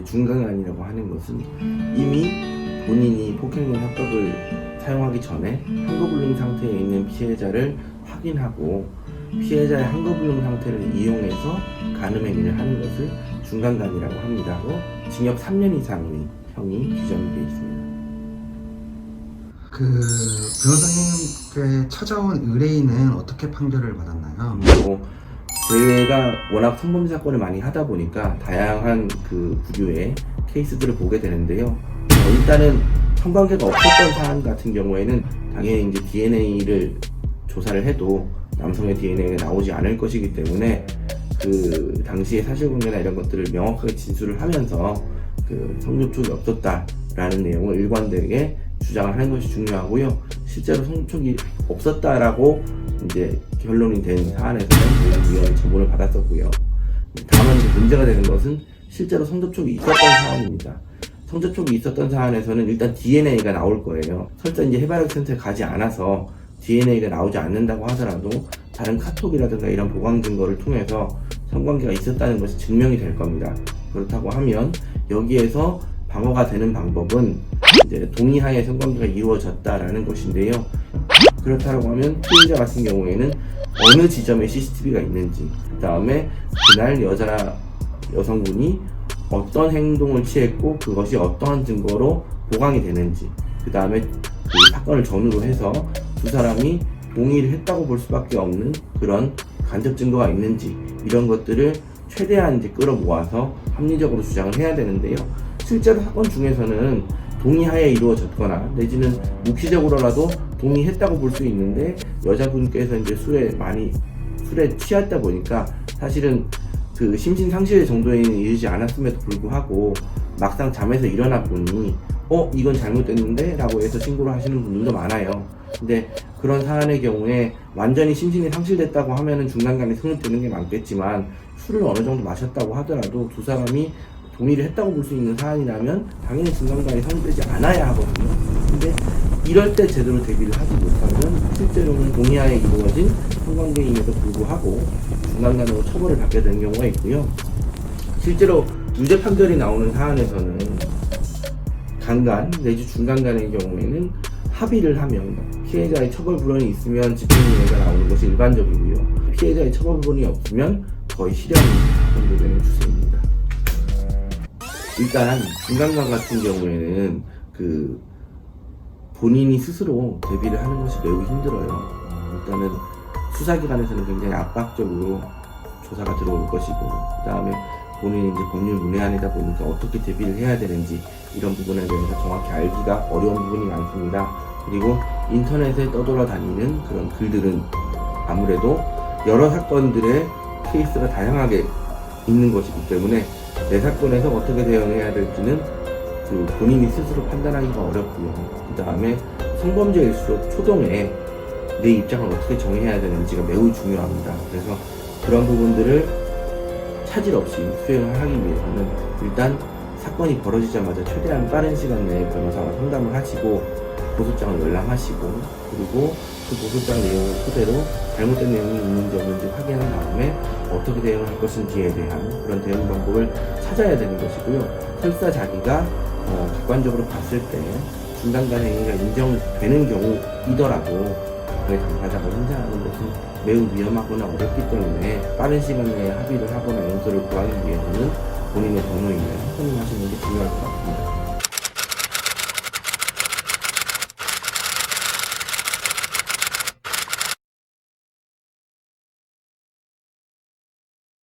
중간간이라고 하는 것은 이미 본인이 폭행용 협박을 사용하기 전에 한거불능 상태에 있는 피해자를 확인하고 피해자의 한거불능 상태를 이용해서 간음행위를 하는 것을 중간간이라고 합니다. 징역 3년 이상의 형이 규정이 되어 있습니다. 그 변호사님께 찾아온 의뢰인은 어떻게 판결을 받았나요? 제가 워낙 성범죄 사건을 많이 하다 보니까 다양한 그 부류의 케이스들을 보게 되는데요. 일단은 성관계가 없었던 사안 같은 경우에는 당연히 이제 DNA를 조사를 해도 남성의 DNA가 나오지 않을 것이기 때문에 그 당시의 사실관계나 이런 것들을 명확하게 진술을 하면서 그 성접촉이 없었다라는 내용을 일관되게 주장을 하는 것이 중요하고요. 실제로 성접촉이 없었다라고 이제 결론이 된 사안에서는 위원회 처분을 받았었고요. 다만 문제가 되는 것은 실제로 성접촉이 있었던 사안입니다. 성접촉이 있었던 사안에서는 일단 DNA가 나올 거예요. 설사 이제 해바라기센터에 가지 않아서 DNA가 나오지 않는다고 하더라도 다른 카톡이라든가 이런 보강 증거를 통해서 성관계가 있었다는 것이 증명이 될 겁니다. 그렇다고 하면 여기에서 방어가 되는 방법은 이제 동의하에 성관계가 이루어졌다라는 것인데요. 그렇다고 하면 피해자 같은 경우에는 어느 지점에 CCTV가 있는지, 그 다음에 그날 여성분이 어떤 행동을 취했고 그것이 어떠한 증거로 보강이 되는지, 그 다음에 그 사건을 전후로 해서 두 사람이 동의를 했다고 볼 수밖에 없는 그런 간접 증거가 있는지, 이런 것들을 최대한 이제 끌어모아서 합리적으로 주장을 해야 되는데요. 실제로 사건 중에서는 동의하에 이루어졌거나 내지는 묵시적으로라도 동의했다고 볼 수 있는데 여자분께서 이제 술에 취했다 보니까 사실은 그 심신 상실 정도에는 이르지 않았음에도 불구하고 막상 잠에서 일어나 보니 이건 잘못됐는데 라고 해서 신고를 하시는 분들도 많아요. 근데 그런 사안의 경우에 완전히 심신이 상실됐다고 하면은 중간간에 성립되는 게 많겠지만 술을 어느 정도 마셨다고 하더라도 두 사람이 동의를 했다고 볼 수 있는 사안이라면 당연히 중간간에 성립되지 않아야 하거든요. 근데 이럴 때 제대로 대비를 하지 못하면 실제로는 동의하에 이루어진 성관계임에도 불구하고 중간간으로 처벌을 받게 되는 경우가 있고요. 실제로 유죄 판결이 나오는 사안에서는 강간 내지 중간간의 경우에는 합의를 하면 피해자의 처벌 불원이 있으면 집행유예가 나오는 것이 일반적이고요. 피해자의 처벌 불원이 없으면 거의 실형이 정도 되는 추세입니다. 일단 중간간 같은 경우에는 그 본인이 스스로 대비를 하는 것이 매우 힘들어요. 일단은 수사기관에서는 굉장히 압박적으로 조사가 들어올 것이고, 그 다음에 본인이 이제 법률 문외한이다 보니까 어떻게 대비를 해야 되는지 이런 부분에 대해서 정확히 알기가 어려운 부분이 많습니다. 그리고 인터넷에 떠돌아다니는 그런 글들은 아무래도 여러 사건들의 케이스가 다양하게 있는 것이기 때문에 내 사건에서 어떻게 대응해야 될지는 그 본인이 스스로 판단하기가 어렵고요. 그 다음에 성범죄일수록 초동에 내 입장을 어떻게 정해야 되는지가 매우 중요합니다. 그래서 그런 부분들을 차질 없이 수행을 하기 위해서는 일단 사건이 벌어지자마자 최대한 빠른 시간 내에 변호사와 상담을 하시고 고소장을 열람하시고, 그리고 그 고소장 내용을 토대로 잘못된 내용이 있는지 없는지 확인한 다음에 어떻게 대응할 것인지에 대한 그런 대응 방법을 찾아야 되는 것이고요. 설사 자기가 객관적으로 봤을 때 중간간 행위가 인정되는 경우이더라도 그의 당사자가 행사하는 것은 매우 위험하거나 어렵기 때문에 빠른 시간 내에 합의를 하거나 용서를 구하기 위해서는 본인의 변호인을 선임하시는 게 중요할 것 같습니다.